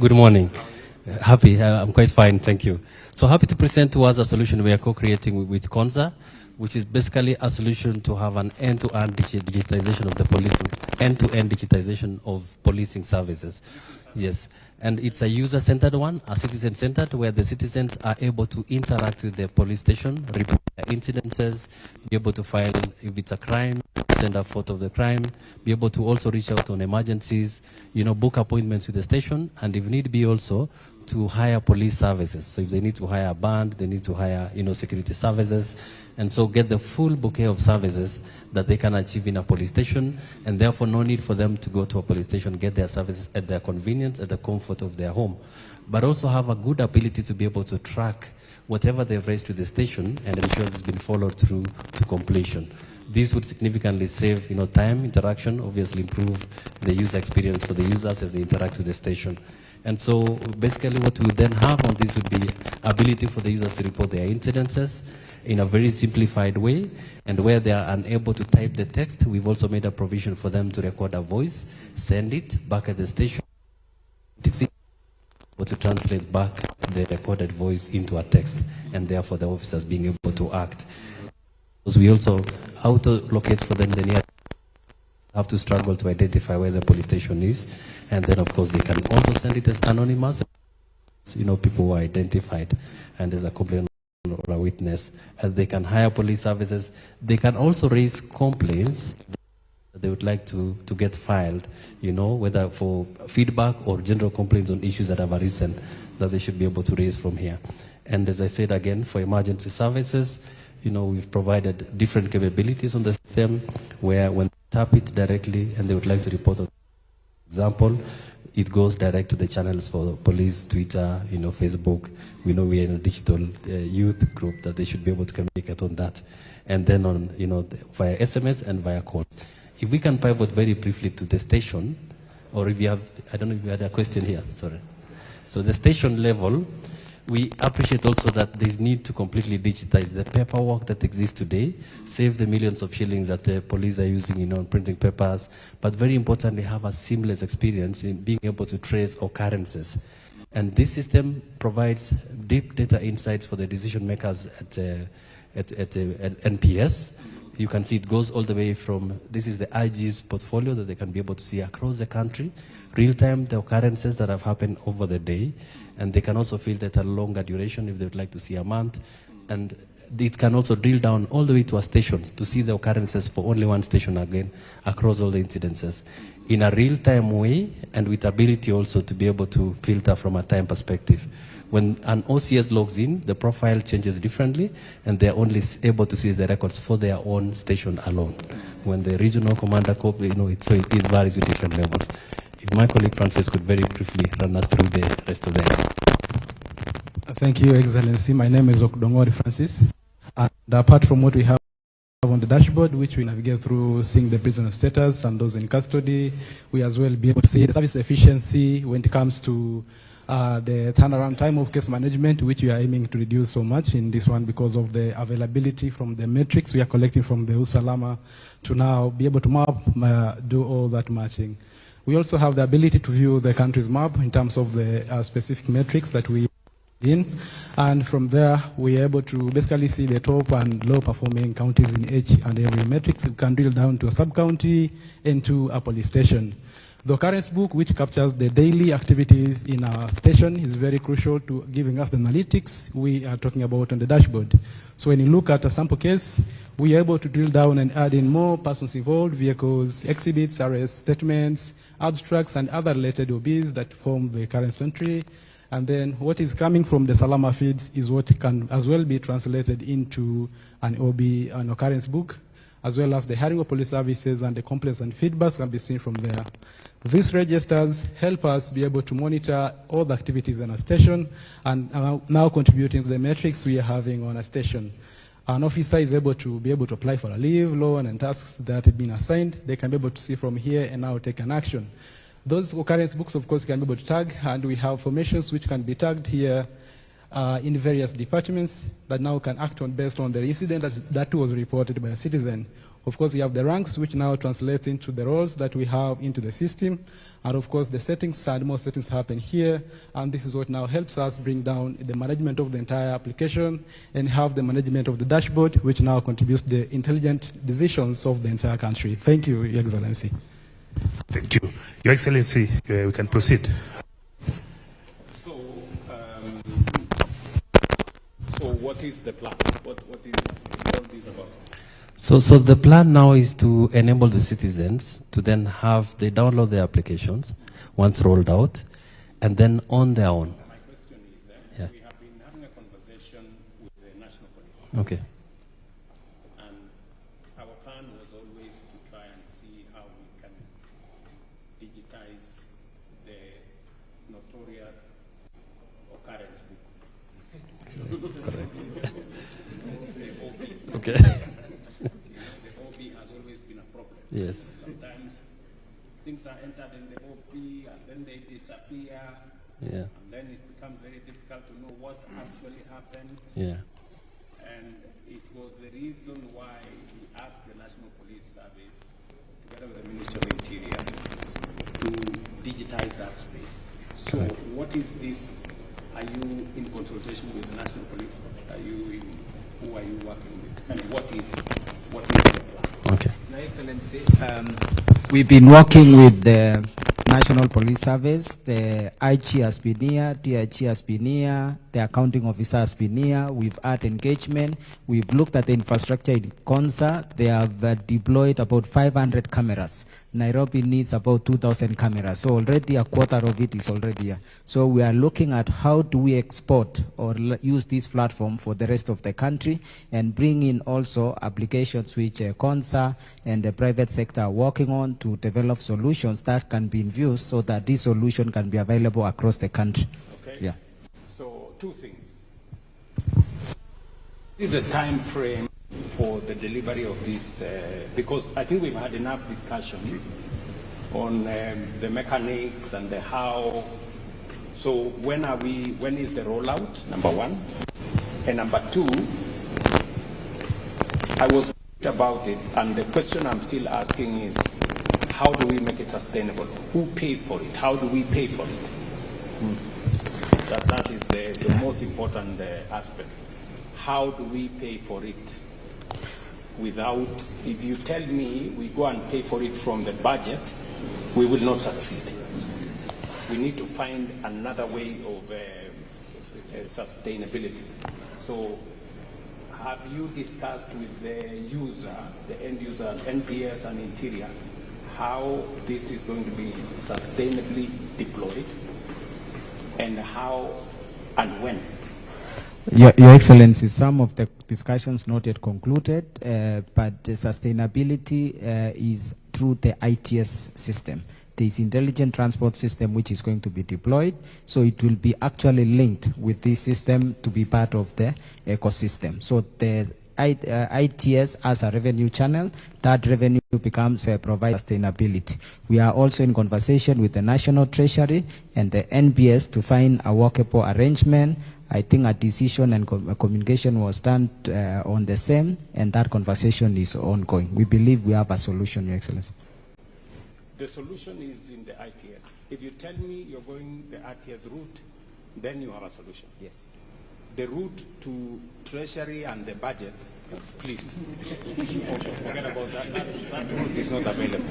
Good morning. Happy, I'm quite fine, thank you. So happy to present to us a solution we are co-creating with Konza, which is basically a solution to have an end-to-end digitization of the policing, end-to-end digitization of policing services. Yes, and it's a user-centered one, a citizen-centered, where the citizens are able to interact with the police station, report their incidences, be able to file if it's a crime, send a photo of the crime, be able to also reach out on emergencies, book appointments with the station, and if need be also to hire police services. So if they need to hire a band, they need to hire, security services, and so get the full bouquet of services that they can achieve in a police station, and therefore no need for them to go to a police station, get their services at their convenience, at the comfort of their home, but also have a good ability to be able to track whatever they've raised to the station and ensure it's been followed through to completion. This would significantly save, time, interaction, obviously improve the user experience for the users as they interact with the station. And so basically what we would then have on this would be ability for the users to report their incidences in a very simplified way, and where they are unable to type the text, we've also made a provision for them to record a voice, send it back at the station, or to translate back the recorded voice into a text, and therefore the officers being able to act. Because we also auto-locate for them the nearest, have to struggle to identify where the police station is, and then of course they can also send it as anonymous, people who are identified, and there's a complaint or a witness, and they can hire police services. They can also raise complaints that they would like to get filed, whether for feedback or general complaints on issues that have arisen that they should be able to raise from here. And as I said again, for emergency services, we've provided different capabilities on the system where when they tap it directly and they would like to report, for example, it goes direct to the channels for police, Twitter, Facebook. We know we are in a digital youth group that they should be able to communicate on that. And then on, via SMS and via calls. If we can pivot very briefly to the station, or if you have, I don't know if you had a question here, sorry. So the station level, we appreciate also that there's need to completely digitize the paperwork that exists today, save the millions of shillings that the police are using, printing papers, but very importantly, have a seamless experience in being able to trace occurrences. And this system provides deep data insights for the decision makers at NPS. You can see it goes all the way from, this is the IG's portfolio that they can be able to see across the country, real-time the occurrences that have happened over the day, and they can also filter at a longer duration if they would like to see a month. And it can also drill down all the way to a station to see the occurrences for only one station again across all the incidences in a real-time way, and with ability also to be able to filter from a time perspective. When an OCS logs in, the profile changes differently, and they're only able to see the records for their own station alone. When the regional commander, so it varies with different levels. If my colleague Francis could very briefly run us through the rest of them. Thank you, Excellency. My name is Okudongori Francis. And apart from what we have on the dashboard, which we navigate through seeing the prisoner status and those in custody, we as well be able to see the service efficiency when it comes to the turnaround time of case management, which we are aiming to reduce so much in this one because of the availability from the metrics we are collecting from the Usalama to now be able to map, do all that matching. We also have the ability to view the country's map in terms of the specific metrics that we in, and from there we are able to basically see the top and low performing counties in each and every metrics. We can drill down to a sub-county and to a police station. The occurrence book, which captures the daily activities in our station, is very crucial to giving us the analytics we are talking about on the dashboard. So when you look at a sample case, we are able to drill down and add in more persons involved, vehicles, exhibits, arrest statements, abstracts, and other related OBs that form the occurrence entry. And then what is coming from the Salama feeds is what can as well be translated into an OB, an occurrence book, as well as the hiring of police services and the complaints and feedbacks can be seen from there. These registers help us be able to monitor all the activities in a station and now contributing to the metrics we are having on a station. An officer is able to apply for a leave, loan, and tasks that have been assigned. They can be able to see from here and now take an action. Those occurrence books, of course, can be able to tag, and we have formations which can be tagged here in various departments that now can act on based on the incident that was reported by a citizen. Of course, we have the ranks, which now translates into the roles that we have into the system. And of course, the settings side, more settings happen here. And this is what now helps us bring down the management of the entire application and have the management of the dashboard, which now contributes to the intelligent decisions of the entire country. Thank you, Your Excellency. Thank you. Your Excellency, we can proceed. So what is the plan? What is all this about? So the plan now is to enable the citizens to then they download the applications once rolled out, and then on their own. My question is, yeah. We have been having a conversation with the National Police. Okay. And our plan was always to try and see how we can digitize the notorious occurrence book. Okay. The OB has always been a problem. Yes. Sometimes things are entered in the OB and then they disappear. Yeah. And then it becomes very difficult to know what actually happened. Yeah. And it was the reason why we asked the National Police Service, together with the Ministry of Interior, to digitize that space. So what is this? Are you in consultation with the National Police? Who are you working with? And what is the plan? Okay. Your Excellency, we've been working with the National Police Service. The IG has been here, DIG has been here, the accounting officer has been here. We've had engagement. We've looked at the infrastructure in Konza. They have deployed about 500 cameras. Nairobi needs about 2,000 cameras. So already a quarter of it is already here. So we are looking at how do we export or use this platform for the rest of the country and bring in also applications which Konza and the private sector are working on to develop solutions that can be used so that this solution can be available across the country. Okay. Yeah. So two things. Is the time frame for the delivery of this, because I think we've had enough discussion on the mechanics and the how. So when is the rollout, number one? And number two, I was about it, and the question I'm still asking is, how do we make it sustainable? Who pays for it? How do we pay for it? That is the most important aspect. How do we pay for it? Without, if you tell me we go and pay for it from the budget, we will not succeed. We need to find another way of sustainability. So have you discussed with the user, the end user, NPS and Interior, how this is going to be sustainably deployed and how and when? Your Excellency, some of the discussions not yet concluded, but the sustainability is through the ITS system. There is intelligent transport system which is going to be deployed, so it will be actually linked with this system to be part of the ecosystem. So the ITS as a revenue channel, that revenue becomes provide sustainability. We are also in conversation with the National Treasury and the NBS to find a workable arrangement. I think a decision and communication was done on the same, and that conversation is ongoing. We believe we have a solution, Your Excellency. The solution is in the ITS. If you tell me you're going the ITS route, then you have a solution. Yes. The route to Treasury and the budget, please, forget about that. That route is not available.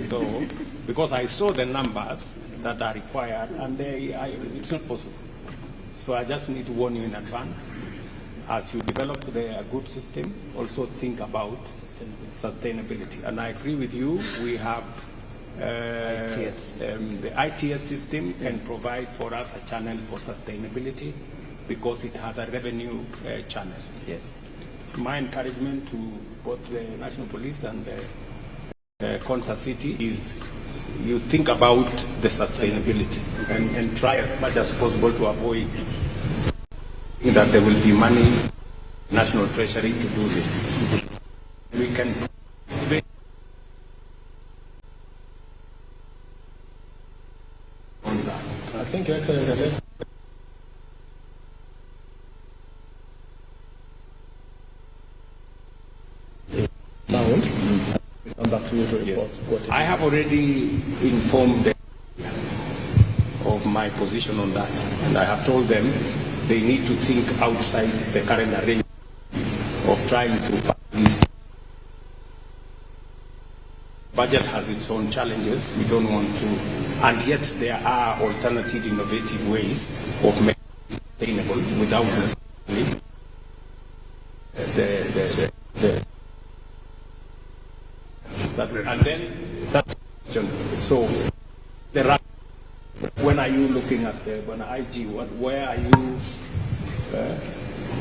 So, because I saw the numbers that are required, and it's not possible. So I just need to warn you in advance. As you develop a good system, also think about sustainability. And I agree with you. We have the ITS system can provide for us a channel for sustainability because it has a revenue channel. Yes. My encouragement to both the National Police and the Konza City is you think about the sustainability and try as much as possible to avoid that there will be money, National Treasury to do this. We can on that. I think Your Excellency, to you to report what it I have already informed them of my position on that, and I have told them they need to think outside the current arrangement of trying to pass. Budget has its own challenges. We don't want to, and yet there are alternative, innovative ways of making it sustainable without necessarily and then that question. So, when are you looking at when IG? Where are you?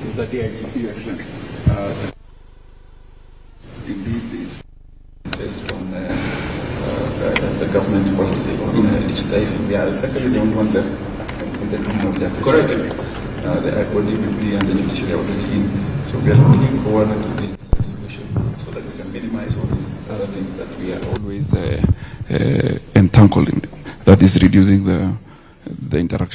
Is that the IG? Your Excellency. Indeed, it's based on the government policy on digitizing. We are actually the only one left in the criminal justice system. The ICT and the judiciary are already in. So we are looking forward to this solution so that we can minimize all these other things that we are always entangled in. That is reducing the interaction.